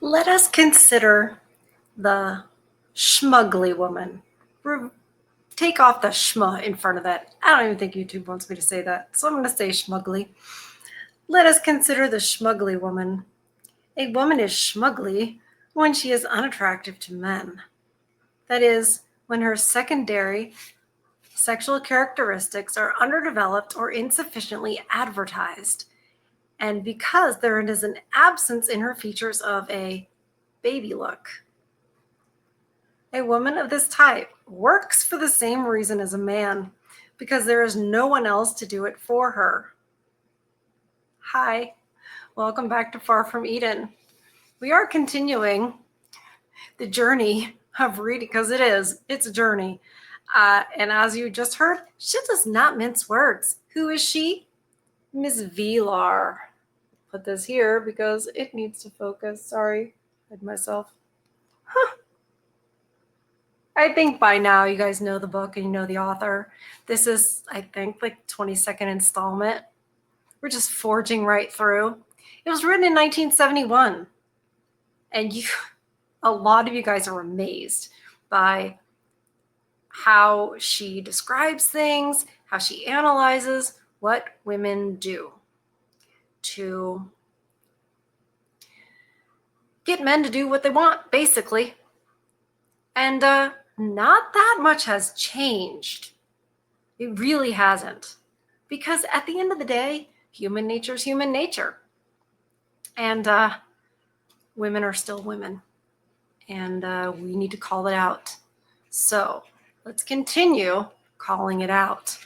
Let us consider the smugly woman. Take off the schma in front of that. I don't even think YouTube wants me to say that, so I'm going to say smugly. Let us consider the smugly woman. A woman is smugly when she is unattractive to men. That is, when her secondary sexual characteristics are underdeveloped or insufficiently advertised, and because there is an absence in her features of a baby look. A woman of this type works for the same reason as a man, because there is no one else to do it for her. Hi, welcome back to Far From Eden. We are continuing the journey of reading, because it's a journey. And as you just heard, she does not mince words. Who is she? Miss Velar. Put this here because it needs to focus. Sorry, I hid myself. I think by now you guys know the book and you know the author. This is, I think, like 22nd installment. We're just forging right through. It was written in 1971. And a lot of you guys are amazed by how she describes things, how she analyzes what women do to get men to do what they want, basically. And not that much has changed. It really hasn't. Because at the end of the day, human nature is human nature. And women are still women. And we need to call it out. So let's continue calling it out.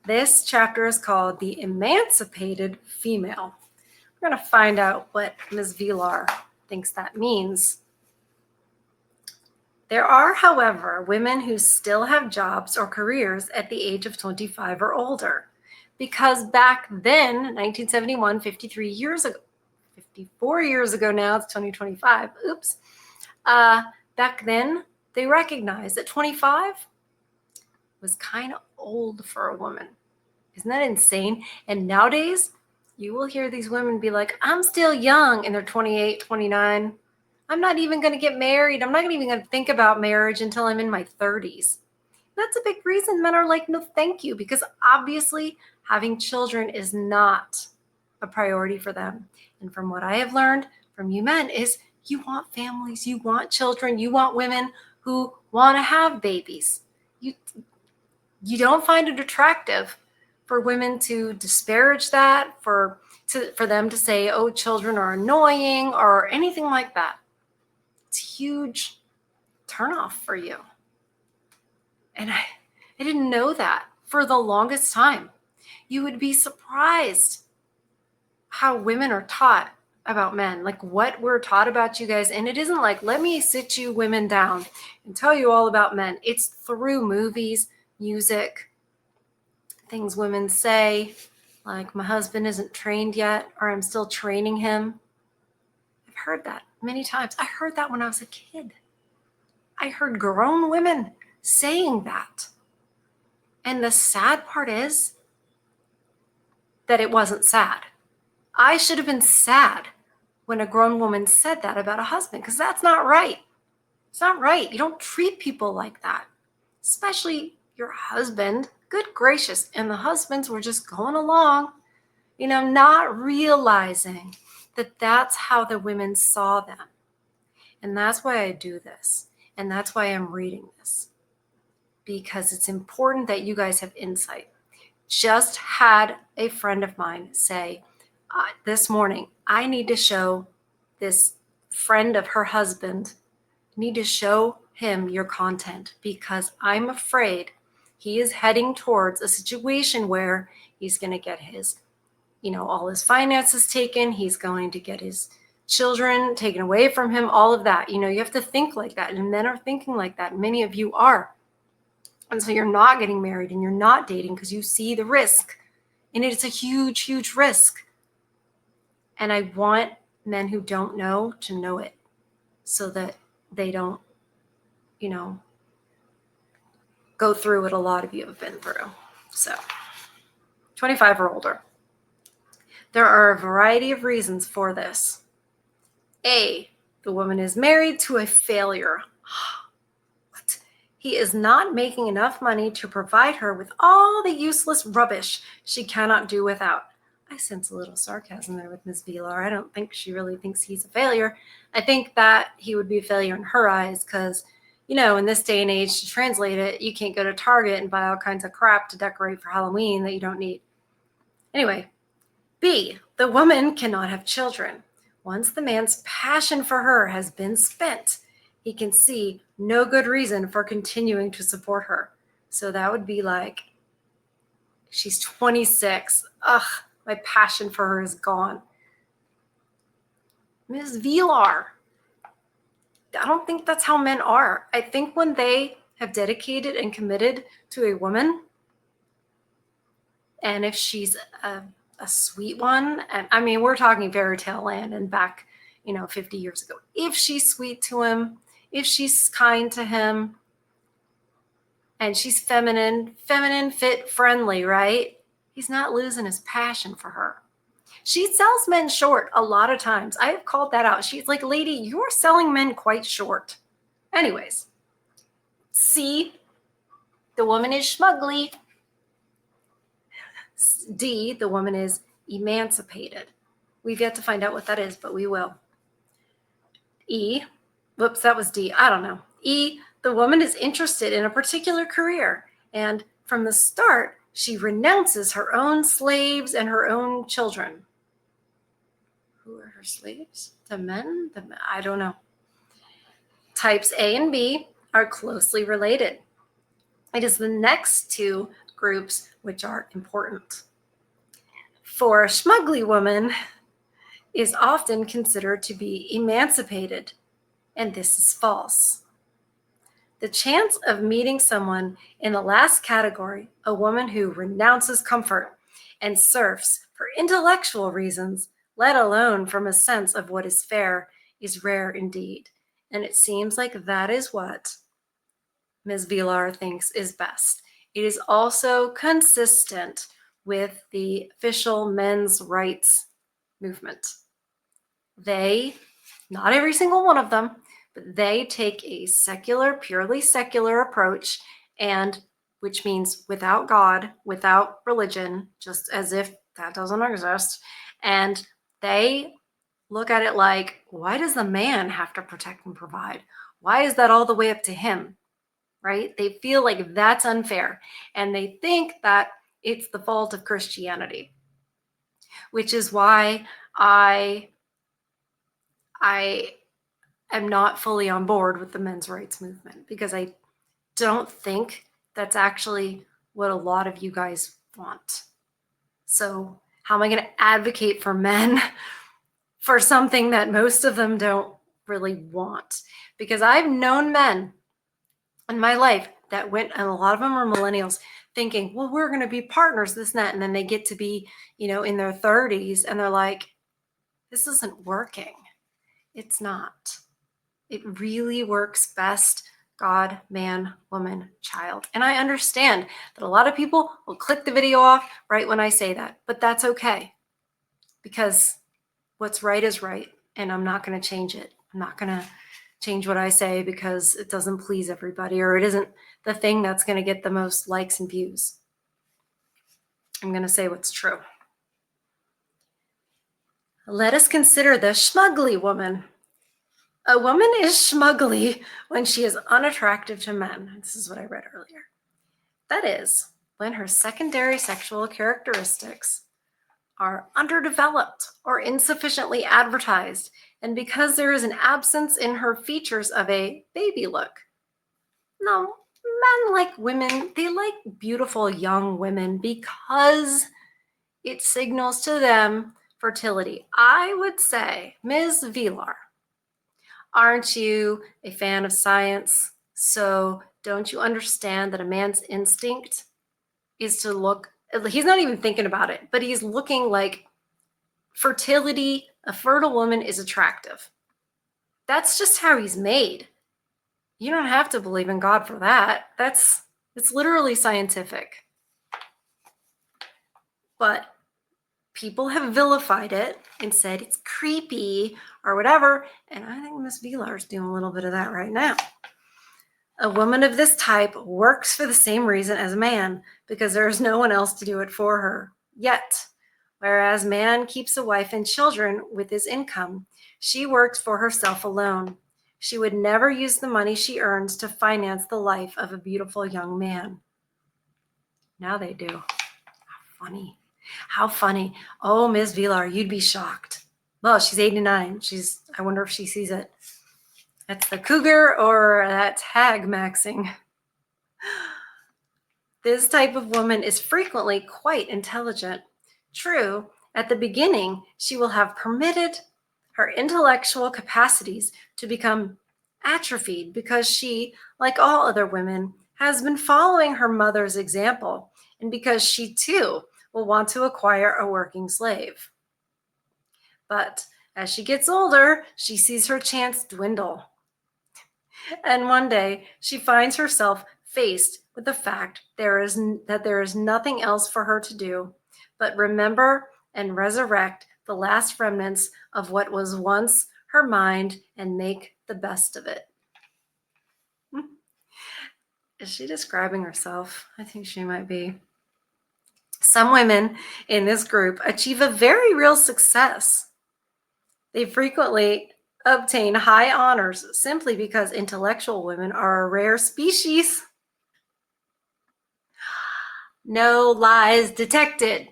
This chapter is called The Emancipated Female. We're going to find out what Ms. Velar thinks that means. There are, however, women who still have jobs or careers at the age of 25 or older. Because back then, 1971, 54 years ago now, it's 2025, oops. Back then, they recognized that 25 was kind of old for a woman. Isn't that insane? And nowadays, you will hear these women be like, I'm still young, and they're 28, 29. I'm not even going to get married. I'm not even going to think about marriage until I'm in my 30s. That's a big reason men are like, no, thank you, because obviously having children is not a priority for them. And from what I have learned from you men is you want families, you want children, you want women who want to have babies. You don't find it attractive for women to disparage that, for them to say, oh, children are annoying or anything like that. It's a huge turnoff for you. And I didn't know that for the longest time. You would be surprised how women are taught about men, like what we're taught about you guys. And it isn't like, let me sit you women down and tell you all about men. It's through movies, music, things women say, like my husband isn't trained yet, or I'm still training him. I've heard that many times. I heard that when I was a kid. I heard grown women saying that. And the sad part is that it wasn't sad. I should have been sad when a grown woman said that about a husband, because that's not right. It's not right. You don't treat people like that, especially your husband. Good gracious. And the husbands were just going along, not realizing that that's how the women saw them. And that's why I do this. And that's why I'm reading this, because it's important that you guys have insight. Just had a friend of mine say this morning, I need to show this friend of her husband, need to show him your content, because I'm afraid he is heading towards a situation where he's going to get his, all his finances taken. He's going to get his children taken away from him, all of that. You have to think like that. And men are thinking like that. Many of you are. And so you're not getting married and you're not dating because you see the risk. And it's a huge, huge risk. And I want men who don't know to know it so that they don't, go through what a lot of you have been through. So 25 or older. There are a variety of reasons for this. A, the woman is married to a failure. What? He is not making enough money to provide her with all the useless rubbish she cannot do without. I sense a little sarcasm there with Ms. Vilar. I don't think she really thinks he's a failure. I think that he would be a failure in her eyes because, in this day and age, to translate it, you can't go to Target and buy all kinds of crap to decorate for Halloween that you don't need. Anyway, B, the woman cannot have children. Once the man's passion for her has been spent, he can see no good reason for continuing to support her. So that would be like, she's 26. Ugh, my passion for her is gone. Ms. Vilar, I don't think that's how men are. I think when they have dedicated and committed to a woman, and if she's a sweet one, and I mean, we're talking fairy tale land and back, 50 years ago. If she's sweet to him, if she's kind to him, and she's feminine, fit, friendly, right? He's not losing his passion for her. She sells men short a lot of times. I have called that out. She's like, lady, you're selling men quite short. Anyways, C, the woman is smugly. D, the woman is emancipated. We've yet to find out what that is, but we will. E, whoops, that was D. I don't know. E, the woman is interested in a particular career, and from the start, she renounces her own slaves and her own children. Who are her slaves? The men? I don't know. Types A and B are closely related. It is the next two groups which are important. For a smugly woman is often considered to be emancipated, and this is false. The chance of meeting someone in the last category, a woman who renounces comfort and serfs for intellectual reasons, let alone from a sense of what is fair, is rare indeed. And it seems like that is what Ms. Vilar thinks is best. It is also consistent with the official men's rights movement. They, not every single one of them, but they take a secular, purely secular approach, and which means without God, without religion, just as if that doesn't exist. And they look at it like, why does the man have to protect and provide? Why is that all the way up to him? Right? They feel like that's unfair. And they think that it's the fault of Christianity, which is why I am not fully on board with the men's rights movement, because I don't think that's actually what a lot of you guys want. So how am I going to advocate for men for something that most of them don't really want? Because I've known men in my life that went, and a lot of them are millennials, thinking, well, we're going to be partners, this and that. And then they get to be, in their 30s and they're like, this isn't working. It's not. It really works best God, man, woman, child. And I understand that a lot of people will click the video off right when I say that, but that's okay, because what's right is right, and I'm not going to change it. I'm not going to change what I say because it doesn't please everybody, or it isn't the thing that's going to get the most likes and views. I'm going to say what's true. Let us consider the smugly woman. A woman is smugly when she is unattractive to men. This is what I read earlier. That is, when her secondary sexual characteristics are underdeveloped or insufficiently advertised, and because there is an absence in her features of a baby look. No, men like women, they like beautiful young women because it signals to them fertility. I would say, Ms. Vilar, aren't you a fan of science? So don't you understand that a man's instinct is to look, he's not even thinking about it, but he's looking like fertility, a fertile woman is attractive. That's just how he's made. You don't have to believe in God for that. It's literally scientific. But people have vilified it and said it's creepy or whatever. And I think Miss Vilar is doing a little bit of that right now. A woman of this type works for the same reason as a man, because there is no one else to do it for her. Yet, whereas man keeps a wife and children with his income, she works for herself alone. She would never use the money she earns to finance the life of a beautiful young man. Now they do. How funny. How funny. Oh, Ms. Vilar, you'd be shocked. Well, she's 89. I wonder if she sees it. That's the cougar or that's hag maxing. This type of woman is frequently quite intelligent. True, at the beginning, she will have permitted her intellectual capacities to become atrophied because she, like all other women, has been following her mother's example, and because she too will want to acquire a working slave. But as she gets older, she sees her chance dwindle. And one day she finds herself faced with the fact that there is nothing else for her to do but remember and resurrect the last remnants of what was once her mind and make the best of it. Is she describing herself? I think she might be. Some women in this group achieve a very real success. They frequently obtain high honors simply because intellectual women are a rare species. No lies detected.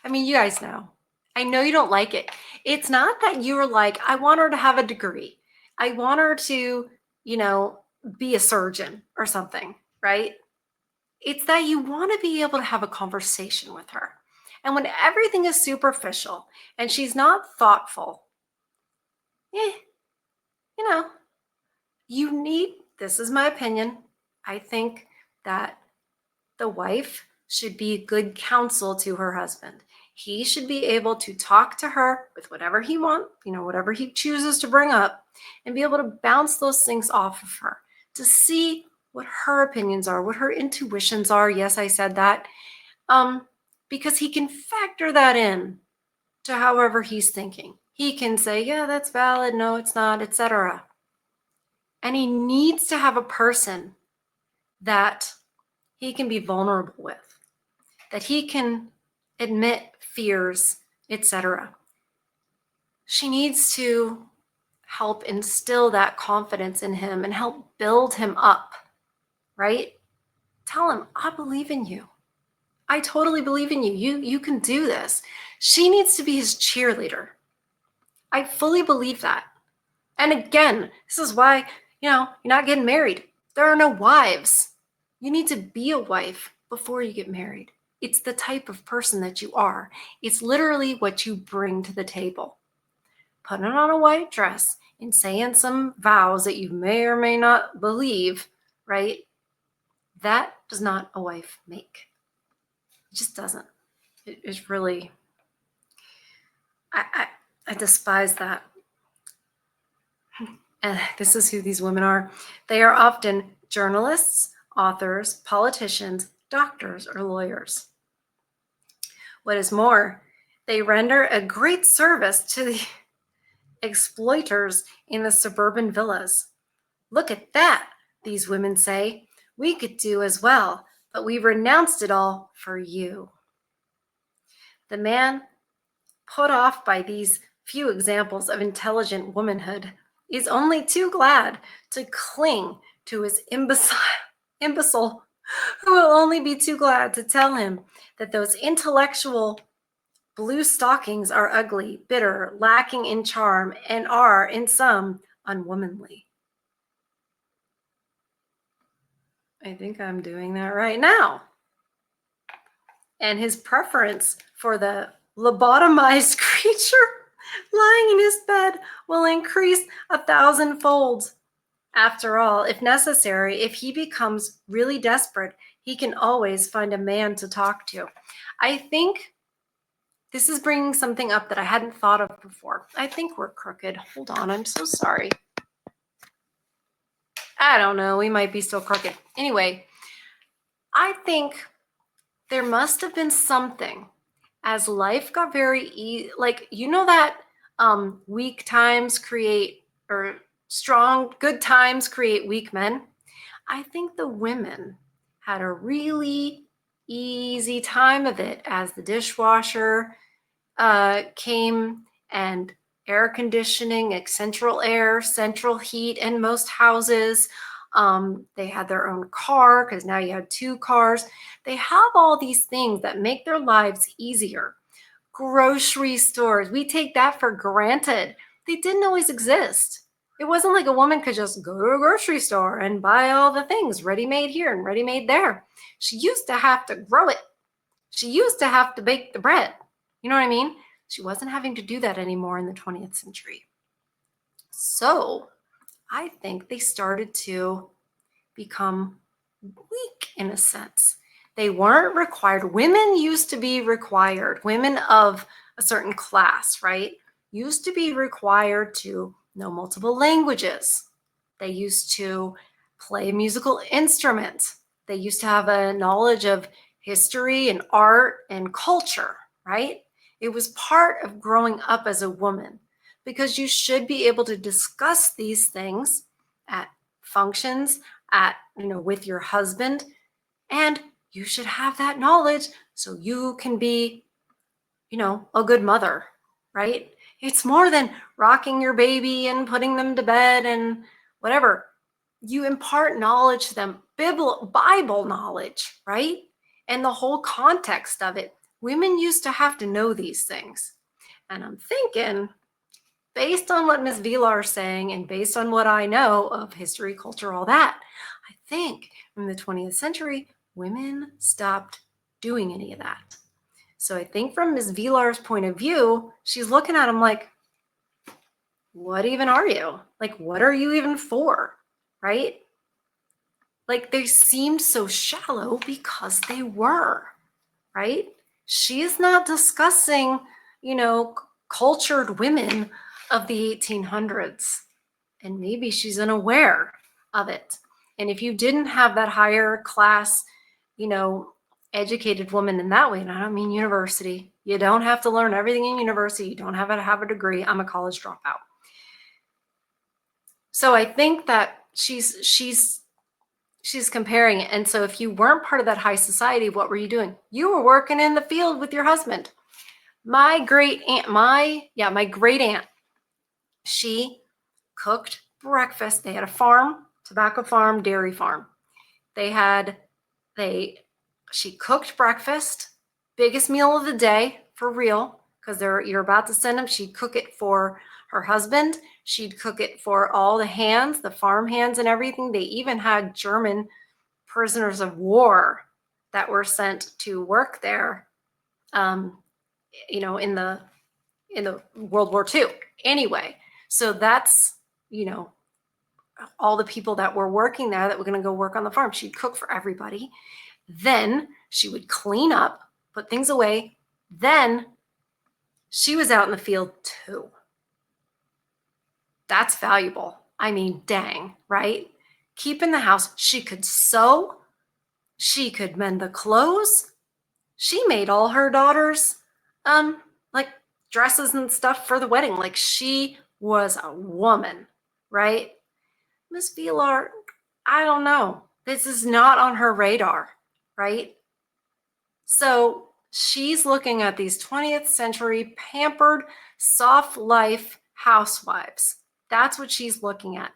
I mean, you guys know. I know you don't like it. It's not that you're like, I want her to have a degree. I want her to, be a surgeon or something, right? It's that you want to be able to have a conversation with her. And when everything is superficial and she's not thoughtful, eh, you know, this is my opinion. I think that the wife should be good counsel to her husband. He should be able to talk to her with whatever he wants, whatever he chooses to bring up, and be able to bounce those things off of her to see what her opinions are, what her intuitions are. Yes, I said that. Because he can factor that in to however he's thinking. He can say, yeah, that's valid. No, it's not, etc. And he needs to have a person that he can be vulnerable with, that he can admit fears, etc. She needs to help instill that confidence in him and help build him up, right? Tell him, I believe in you. I totally believe in you. You can do this. She needs to be his cheerleader. I fully believe that. And again, this is why, you're not getting married. There are no wives. You need to be a wife before you get married. It's the type of person that you are. It's literally what you bring to the table. Putting on a white dress and saying some vows that you may or may not believe, right? That does not a wife make. It just doesn't. It's really, I despise that. And this is who these women are. They are often journalists, authors, politicians, doctors, or lawyers. What is more, they render a great service to the exploiters in the suburban villas. Look at that, these women say. We could do as well, but we renounced it all for you. The man, put off by these few examples of intelligent womanhood, is only too glad to cling to his imbecile, who will only be too glad to tell him that those intellectual blue stockings are ugly, bitter, lacking in charm, and are, in some, unwomanly. I think I'm doing that right now. And his preference for the lobotomized creature lying in his bed will increase 1,000-fold. After all, if necessary, if he becomes really desperate, he can always find a man to talk to. I think this is bringing something up that I hadn't thought of before. I think we're crooked. Hold on, I'm so sorry. I don't know, we might be still crooked. Anyway, I think there must have been something as life got very like that weak times create or strong good times create weak men. I think the women had a really easy time of it as the dishwasher came and air conditioning, like central air, central heat in most houses. They had their own car because now you had two cars. They have all these things that make their lives easier. Grocery stores, we take that for granted. They didn't always exist. It wasn't like a woman could just go to a grocery store and buy all the things ready made here and ready made there. She used to have to grow it. She used to have to bake the bread. You know what I mean? She wasn't having to do that anymore in the 20th century. So I think they started to become weak in a sense. They weren't required. Women used to be required, women of a certain class, right? Used to be required to know multiple languages. They used to play musical instruments. They used to have a knowledge of history and art and culture, right? It was part of growing up as a woman because you should be able to discuss these things at functions, at with your husband, and you should have that knowledge so you can be a good mother, right? It's more than rocking your baby and putting them to bed and whatever. You impart knowledge to them, Bible knowledge, right? And the whole context of it. Women used to have to know these things. And I'm thinking, based on what Ms. Vilar is saying and based on what I know of history, culture, all that, I think in the 20th century, women stopped doing any of that. So I think from Ms. Vilar's point of view, she's looking at him like, what even are you? Like, what are you even for? Right? Like, they seemed so shallow because they were, right? She is not discussing, cultured women of the 1800s. And maybe she's unaware of it. And if you didn't have that higher class, you know, educated woman in that way, and I don't mean university, you don't have to learn everything in university, you don't have to have a degree. I'm a college dropout. So I think that she's comparing it. And so if you weren't part of that high society, what were you doing? You were working in the field with your husband. My great aunt, my great aunt, she cooked breakfast. They had a farm, tobacco farm, dairy farm. She cooked breakfast, biggest meal of the day for real, because you're about to send them. She'd cook it for her husband. She'd cook it for all the hands, the farm hands and everything. They even had German prisoners of war that were sent to work there, in the World War II. Anyway, so that's, all the people that were working there that were going to go work on the farm. She'd cook for everybody. Then she would clean up, put things away. Then she was out in the field too. That's valuable. I mean, dang, right? Keep in the house. She could sew. She could mend the clothes. She made all her daughters, like dresses and stuff for the wedding. Like she was a woman, right? Miss Vilar, I don't know. This is not on her radar, right? So she's looking at these 20th century pampered, soft life housewives. That's what she's looking at.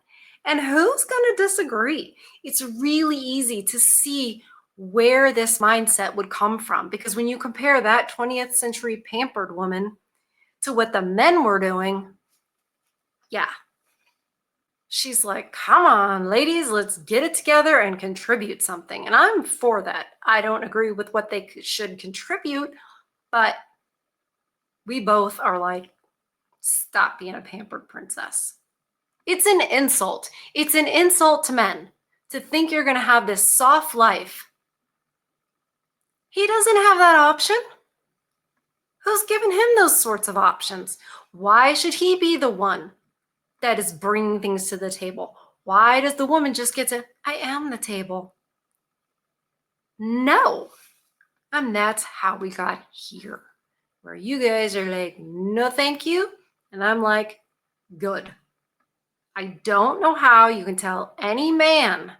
And who's going to disagree? It's really easy to see where this mindset would come from, because when you compare that 20th century pampered woman to what the men were doing, yeah, she's like, come on, ladies, let's get it together and contribute something. And I'm for that. I don't agree with what they should contribute, but we both are like, stop being a pampered princess. It's an insult. It's an insult to men to think you're going to have this soft life. He doesn't have that option. Who's given him those sorts of options? Why should he be the one that is bringing things to the table? Why does the woman just get to, I am the table? No. And that's how we got here. where you guys are like, no, thank you. And I'm like, good. I don't know how you can tell any man,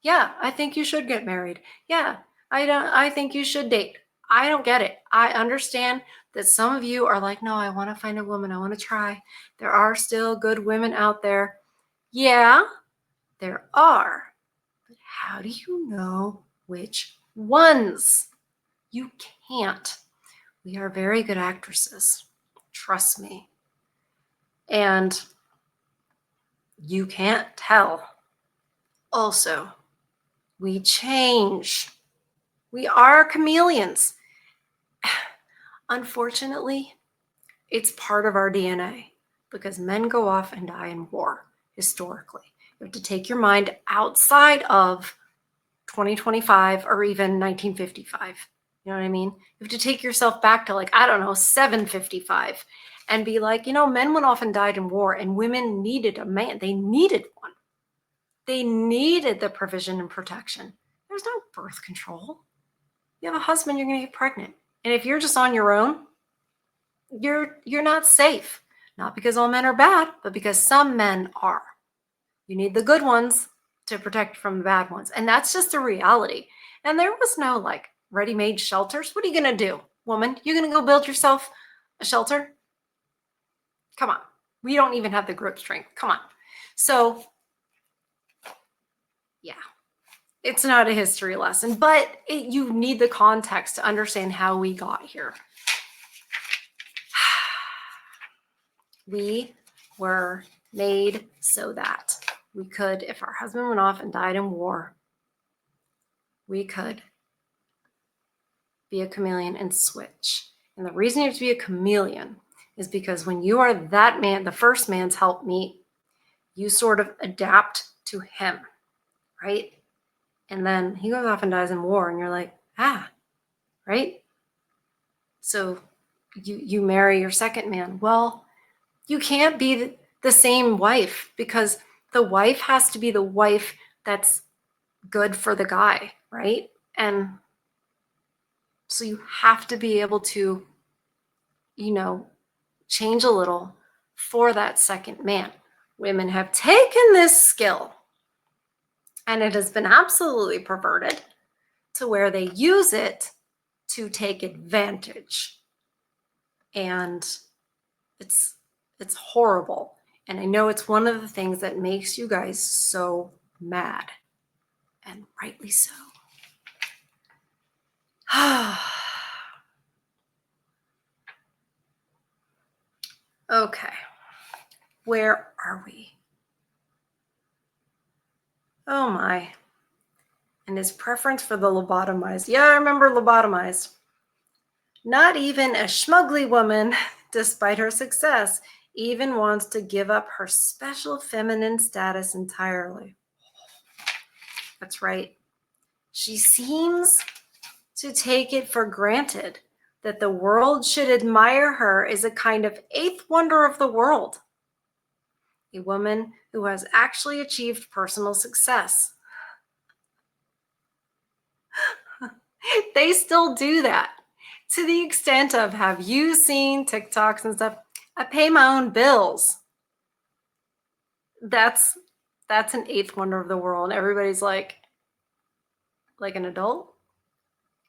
yeah, I think you should get married. Yeah, I think you should date. I don't get it. I understand that some of you are like, no, I want to find a woman. I want to try. There are still good women out there. Yeah, there are. But how do you know which ones? You can't. We are very good actresses. Trust me. And you can't tell. Also, we change. We are chameleons. Unfortunately, it's part of our DNA because men go off and die in war historically. You have to take your mind outside of 2025 or even 1955. You know what I mean? You have to take yourself back to, like, I don't know, 755 and be like, men went off and died in war and women needed a man. They needed one. They needed the provision and protection. There's no birth control. You have a husband, you're going to get pregnant. And if you're just on your own, you're not safe. Not because all men are bad, but because some men are. You need the good ones to protect from the bad ones. And that's just a reality. And there was no like ready-made shelters. What are you going to do, woman? You're going to go build yourself a shelter? Come on. We don't even have the grip strength. Come on. So, yeah, it's not a history lesson, but you need the context to understand how we got here. We were made so that we could, if our husband went off and died in war, we could be a chameleon and switch. And the reason you have to be a chameleon is because when you are that man, the first man's helpmeet, you sort of adapt to him, right? And then he goes off and dies in war, and you're like, right? So you marry your second man. Well, you can't be the same wife because the wife has to be the wife that's good for the guy, right? And so you have to be able to, change a little for that second man. Women have taken this skill and it has been absolutely perverted to where they use it to take advantage. And it's horrible. And I know it's one of the things that makes you guys so mad, and rightly so. Okay, where are we? Oh my. And his preference for the lobotomized. Yeah, I remember lobotomized. Not even a smugly woman, despite her success, even wants to give up her special feminine status entirely. That's right. She seems to take it for granted that the world should admire her as a kind of eighth wonder of the world. A woman who has actually achieved personal success. They still do that to the extent of, have you seen TikToks and stuff? I pay my own bills. That's an eighth wonder of the world. Everybody's like an adult,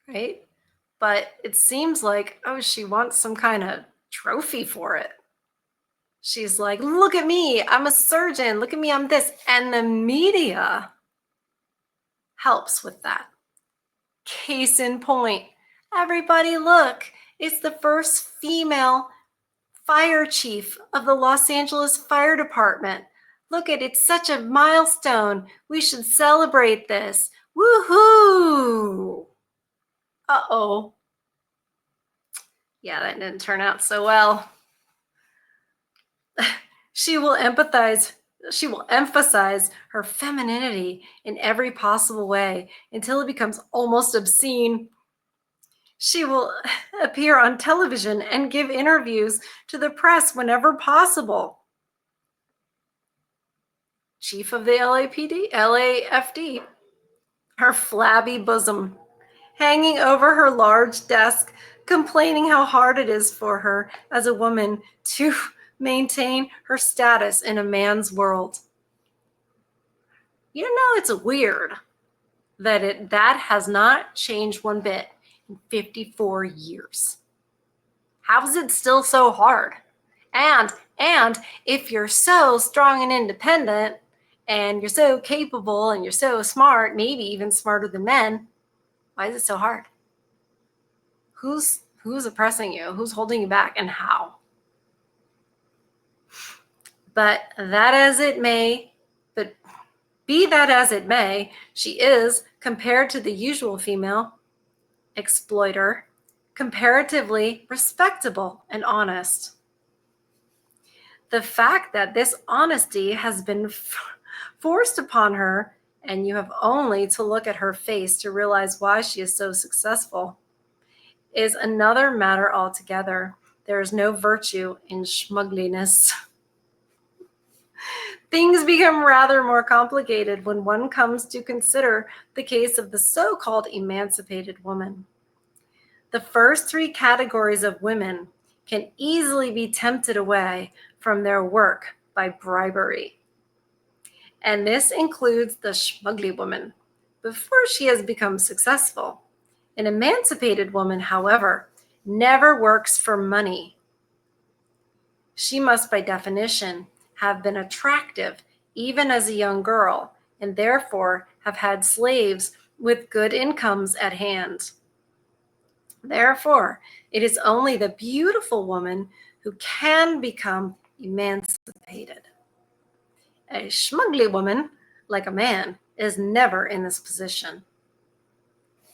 right? But it seems like, oh, she wants some kind of trophy for it. She's like, look at me, I'm a surgeon. Look at me, I'm this. And the media helps with that. Case in point, everybody look, it's the first female fire chief of the Los Angeles Fire Department. Look at it's such a milestone. We should celebrate this. Woohoo! Uh-oh. Yeah, that didn't turn out so well. She will emphasize her femininity in every possible way until it becomes almost obscene. She will appear on television and give interviews to the press whenever possible. Chief of the LAFD, her flabby bosom hanging over her large desk complaining how hard it is for her as a woman to maintain her status in a man's world. You know, it's weird that has not changed one bit in 54 years. How is it still so hard? And if you're so strong and independent and you're so capable and you're so smart, maybe even smarter than men, why is it so hard? Who's oppressing you? Who's holding you back, and how? But be that as it may, she is, compared to the usual female exploiter, comparatively respectable and honest. The fact that this honesty has been forced upon her, and you have only to look at her face to realize why she is so successful, is another matter altogether. There is no virtue in smugliness. Things become rather more complicated when one comes to consider the case of the so-called emancipated woman. The first three categories of women can easily be tempted away from their work by bribery. And this includes the smugly woman before she has become successful. An emancipated woman, however, never works for money. She must, by definition, have been attractive even as a young girl, and therefore have had slaves with good incomes at hand. Therefore, it is only the beautiful woman who can become emancipated. A smugly woman, like a man, is never in this position.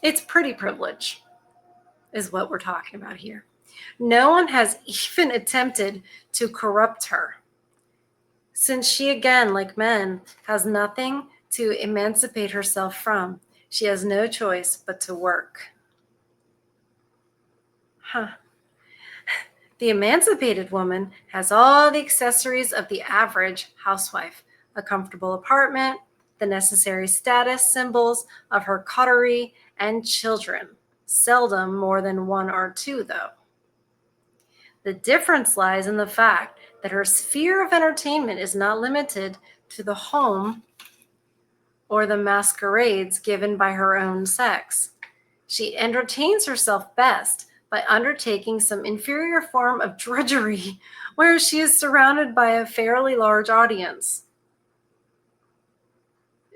It's pretty privilege, is what we're talking about here. No one has even attempted to corrupt her, since she, again, like men, has nothing to emancipate herself from. She has no choice but to work. The emancipated woman has all the accessories of the average housewife: a comfortable apartment, the necessary status symbols of her coterie, and children, seldom more than one or two, though. The difference lies in the fact that her sphere of entertainment is not limited to the home or the masquerades given by her own sex. She entertains herself best by undertaking some inferior form of drudgery where she is surrounded by a fairly large audience.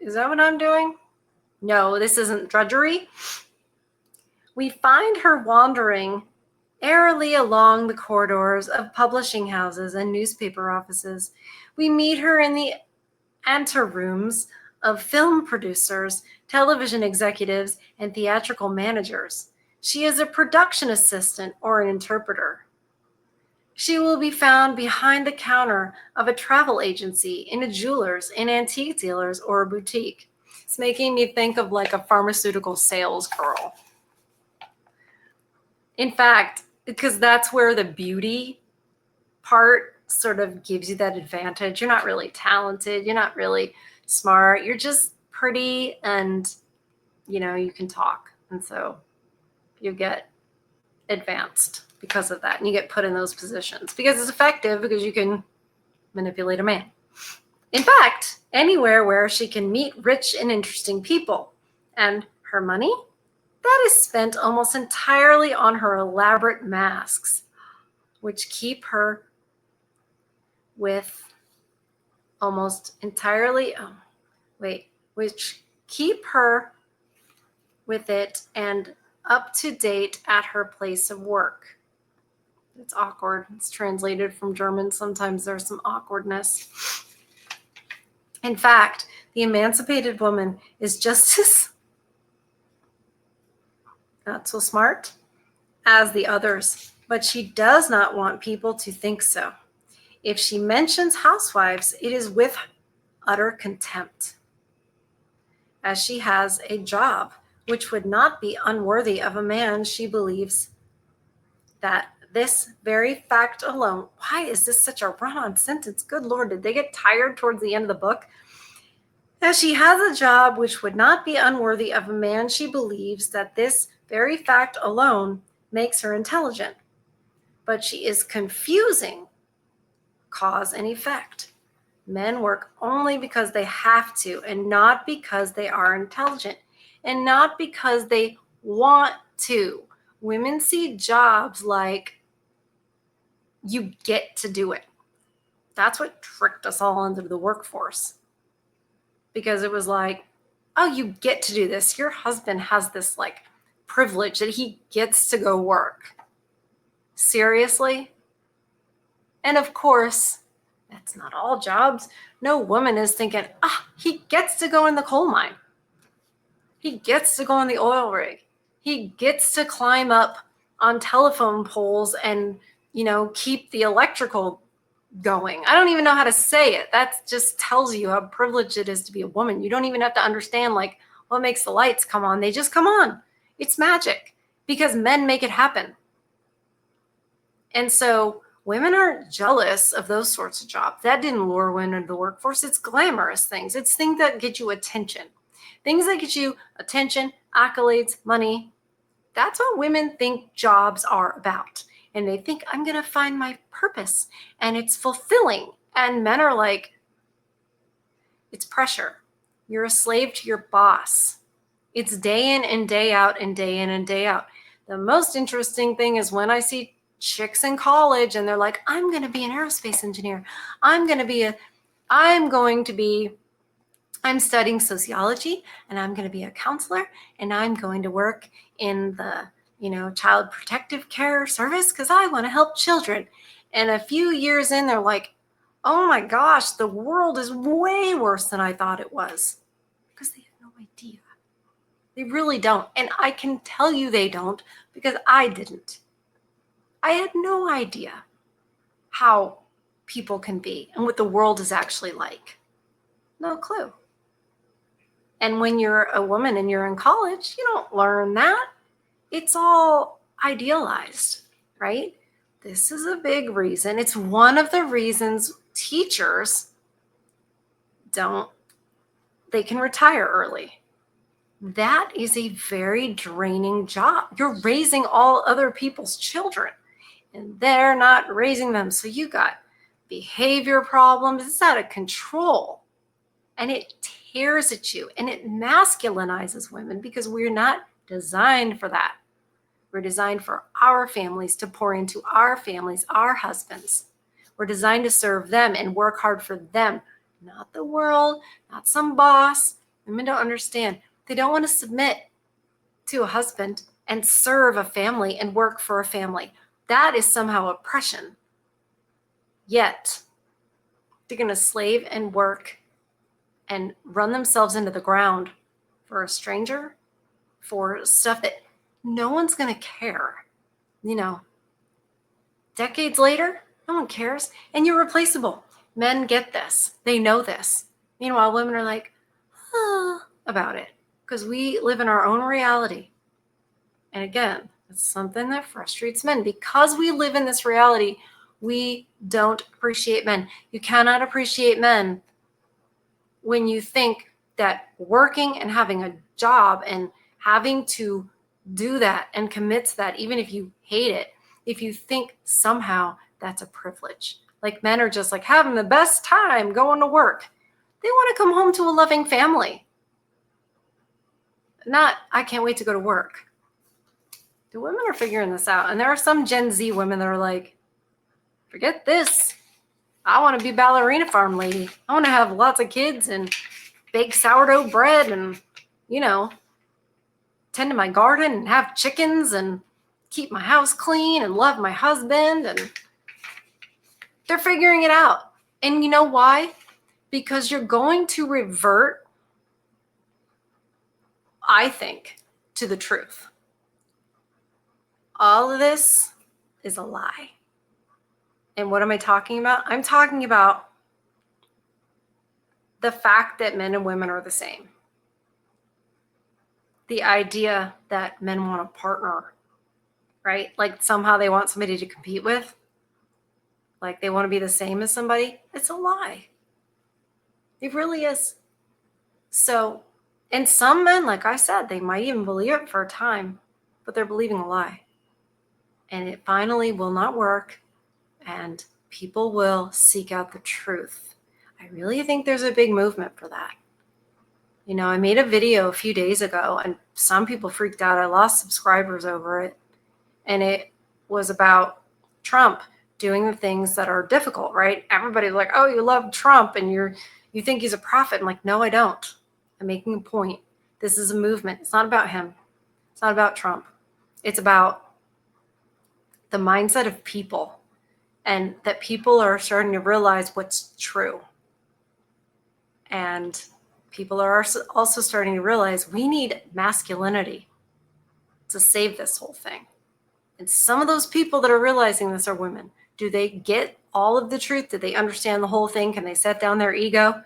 Is that what I'm doing? No, this isn't drudgery. We find her wandering airily along the corridors of publishing houses and newspaper offices. We meet her in the anterooms of film producers, television executives, and theatrical managers. She is a production assistant or an interpreter. She will be found behind the counter of a travel agency, in a jeweler's, an antique dealer's, or a boutique. It's making me think of like a pharmaceutical sales girl. In fact, because that's where the beauty part sort of gives you that advantage. You're not really talented. You're not really smart. You're just pretty, and, you can talk. And so you get advanced because of that. And you get put in those positions because it's effective, because you can manipulate a man. In fact, anywhere where she can meet rich and interesting people. And her money? That is spent almost entirely on her elaborate masks, which keep her with which keep her with it and up to date at her place of work. It's awkward. It's translated from German. Sometimes there's some awkwardness. In fact, the emancipated woman is just as not so smart as the others, but she does not want people to think so. If she mentions housewives, it is with utter contempt, as she has a job which would not be unworthy of a man. She believes that this very fact alone, why is this such a run-on sentence? Good Lord, did they get tired towards the end of the book? As she has a job which would not be unworthy of a man, she believes that this very fact alone makes her intelligent, but she is confusing cause and effect. Men work only because they have to, and not because they are intelligent, and not because they want to. Women see jobs like you get to do it. That's what tricked us all into the workforce. Because it was like, oh, you get to do this. Your husband has this like privilege that he gets to go work. Seriously? And of course, that's not all jobs. No woman is thinking, he gets to go in the coal mine. He gets to go on the oil rig. He gets to climb up on telephone poles and, keep the electrical going. I don't even know how to say it. That just tells you how privileged it is to be a woman. You don't even have to understand like what makes the lights come on. They just come on. It's magic because men make it happen. And so women aren't jealous of those sorts of jobs. That didn't lure women into the workforce. It's glamorous things. It's things that get you attention. Things that get you attention, accolades, money. That's what women think jobs are about. And they think, I'm going to find my purpose and it's fulfilling. And men are like, it's pressure. You're a slave to your boss. It's day in and day out and day in and day out. The most interesting thing is when I see chicks in college and they're like, I'm going to be an aerospace engineer. I'm studying sociology and I'm going to be a counselor and I'm going to work in the, child protective care service because I want to help children. And a few years in, they're like, oh my gosh, the world is way worse than I thought it was, because they have no idea. They really don't. And I can tell you they don't because I didn't. I had no idea how people can be and what the world is actually like. No clue. And when you're a woman and you're in college, you don't learn that. It's all idealized, right? This is a big reason. It's one of the reasons teachers they can retire early. That is a very draining job. You're raising all other people's children and they're not raising them. So you got behavior problems. It's out of control. And it tears at you and it masculinizes women because we're not designed for that. We're designed for our families, to pour into our families, our husbands. We're designed to serve them and work hard for them, not the world, not some boss. Women don't understand. They don't want to submit to a husband and serve a family and work for a family. That is somehow oppression. Yet, they're going to slave and work and run themselves into the ground for a stranger, for stuff that no one's going to care. Decades later, no one cares. And you're replaceable. Men get this. They know this. Meanwhile, women are like, about it. Because we live in our own reality. And again, it's something that frustrates men. Because we live in this reality, we don't appreciate men. You cannot appreciate men when you think that working and having a job and having to do that and commit to that, even if you hate it, if you think somehow that's a privilege. Like men are just like having the best time going to work. They want to come home to a loving family. Not, I can't wait to go to work. The women are figuring this out. And there are some Gen Z women that are like, forget this. I want to be ballerina farm lady. I want to have lots of kids and bake sourdough bread and, tend to my garden and have chickens and keep my house clean and love my husband. And they're figuring it out. And you know why? Because you're going to revert, I think, to the truth. All of this is a lie. And what am I talking about? I'm talking about the fact that men and women are the same. The idea that men want a partner, right? Like somehow they want somebody to compete with. Like they want to be the same as somebody. It's a lie. It really is. So, and some men, like I said, they might even believe it for a time, but they're believing a lie. and it finally will not work, and people will seek out the truth. I really think there's a big movement for that. I made a video a few days ago, and some people freaked out. I lost subscribers over it. And it was about Trump doing the things that are difficult, right? Everybody's like, oh, you love Trump and you think he's a prophet. I'm like, no, I don't. I'm making a point. This is a movement. It's not about him. It's not about Trump. It's about the mindset of people, and that people are starting to realize what's true. And people are also starting to realize we need masculinity to save this whole thing. And some of those people that are realizing this are women. Do they get all of the truth? Do they understand the whole thing? Can they set down their ego?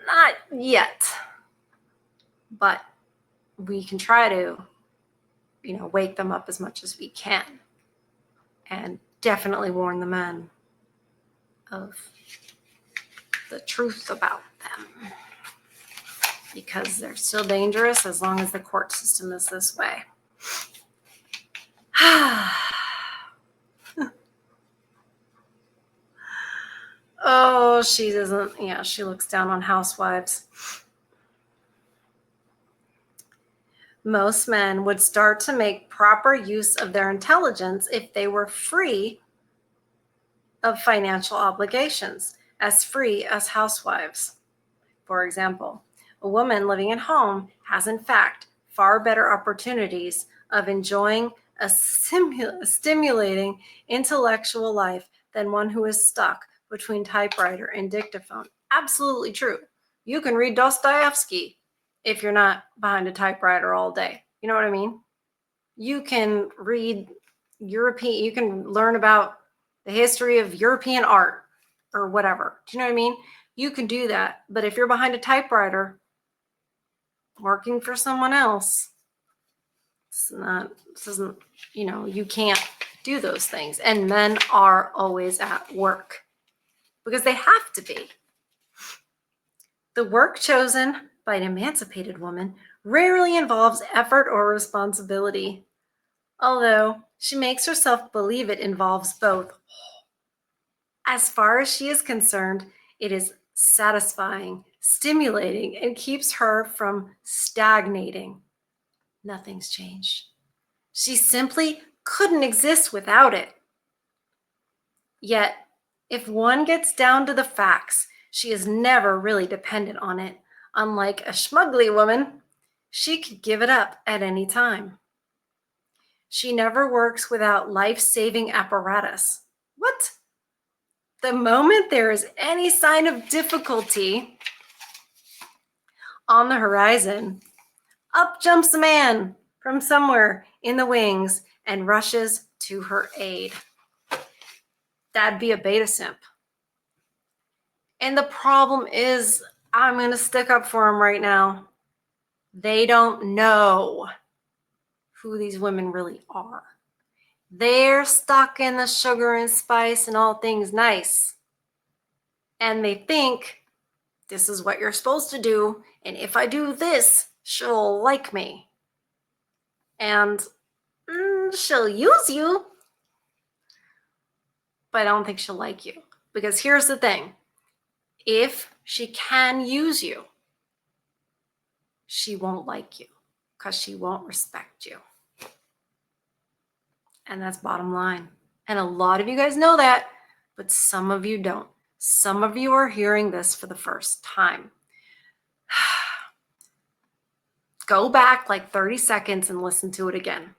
Not yet. But we can try to, wake them up as much as we can. And definitely warn the men of the truth about them. Because they're still dangerous as long as the court system is this way. Oh, she doesn't. Yeah, she looks down on housewives. Most men would start to make proper use of their intelligence if they were free of financial obligations, as free as housewives. For example, a woman living at home has, in fact, far better opportunities of enjoying a stimulating intellectual life than one who is stuck between typewriter and dictaphone. Absolutely true. You can read Dostoevsky if you're not behind a typewriter all day. You know what I mean? You can read European, you can learn about the history of European art or whatever. Do you know what I mean? You can do that. But if you're behind a typewriter working for someone else, this isn't, you can't do those things. And men are always at work because they have to be. The work chosen by an emancipated woman rarely involves effort or responsibility, although she makes herself believe it involves both. As far as she is concerned, it is satisfying, stimulating, and keeps her from stagnating. Nothing's changed. She simply couldn't exist without it. Yet, if one gets down to the facts, she is never really dependent on it. Unlike a smugly woman, she could give it up at any time. She never works without life-saving apparatus. What? The moment there is any sign of difficulty on the horizon, up jumps a man from somewhere in the wings and rushes to her aid. That'd be a beta simp. And the problem is, I'm going to stick up for them right now. They don't know who these women really are. They're stuck in the sugar and spice and all things nice. And they think this is what you're supposed to do. And if I do this, she'll like me. And she'll use you. But I don't think she'll like you. Because here's the thing. If she can use you, she won't like you because she won't respect you. And that's bottom line. And a lot of you guys know that, but some of you don't. Some of you are hearing this for the first time. Go back like 30 seconds and listen to it again.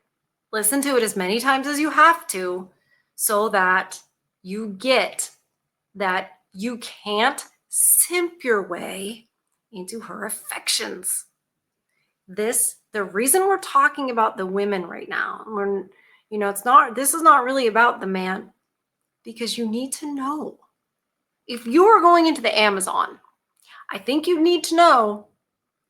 Listen to it as many times as you have to so that you get that you can't simp your way into her affections. The reason we're talking about the women right now, this is not really about the man, because you need to know. If you are going into the Amazon, I think you need to know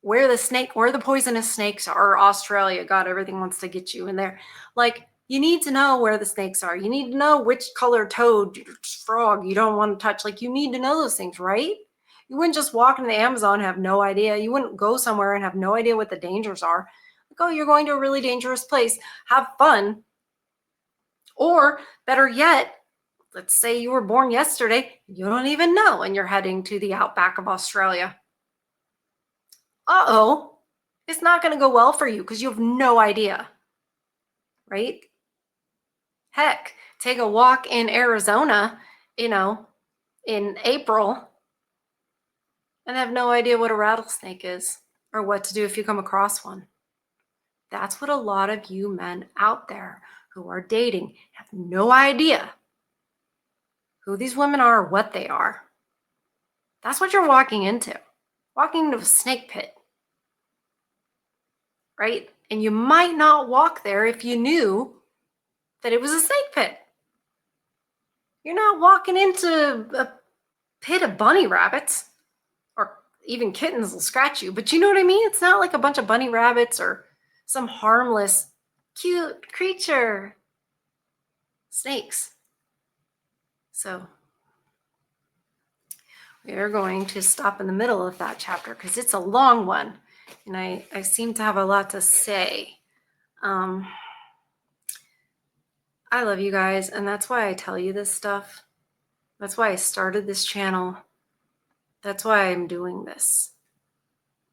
where the poisonous snakes are. Or Australia, God, everything wants to get you in there. Like, you need to know where the snakes are. You need to know which color toad, frog you don't want to touch. Like, you need to know those things, right? You wouldn't just walk into the Amazon and have no idea. You wouldn't go somewhere and have no idea what the dangers are. oh, you're going to a really dangerous place. Have fun. Or better yet, let's say you were born yesterday, you don't even know, and you're heading to the outback of Australia. Uh-oh, it's not going to go well for you because you have no idea, right? Heck, take a walk in Arizona, in April and have no idea what a rattlesnake is or what to do if you come across one. That's what a lot of you men out there who are dating have no idea who these women are or what they are. That's what you're walking into. Walking into a snake pit, right? And you might not walk there if you knew that it was a snake pit. You're not walking into a pit of bunny rabbits, or even kittens will scratch you, but you know what I mean? It's not like a bunch of bunny rabbits or some harmless, cute creature. Snakes. So we are going to stop in the middle of that chapter because it's a long one, and I seem to have a lot to say. I love you guys, and that's why I tell you this stuff. That's why I started this channel. That's why I'm doing this.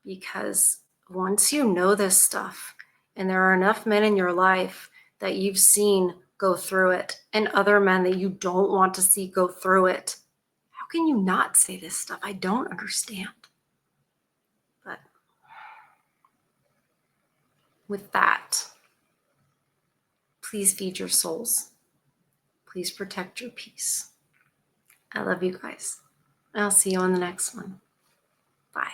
Because once you know this stuff, and there are enough men in your life that you've seen go through it, and other men that you don't want to see go through it, how can you not say this stuff? I don't understand. But with that, please feed your souls. Please protect your peace. I love you guys. I'll see you on the next one. Bye.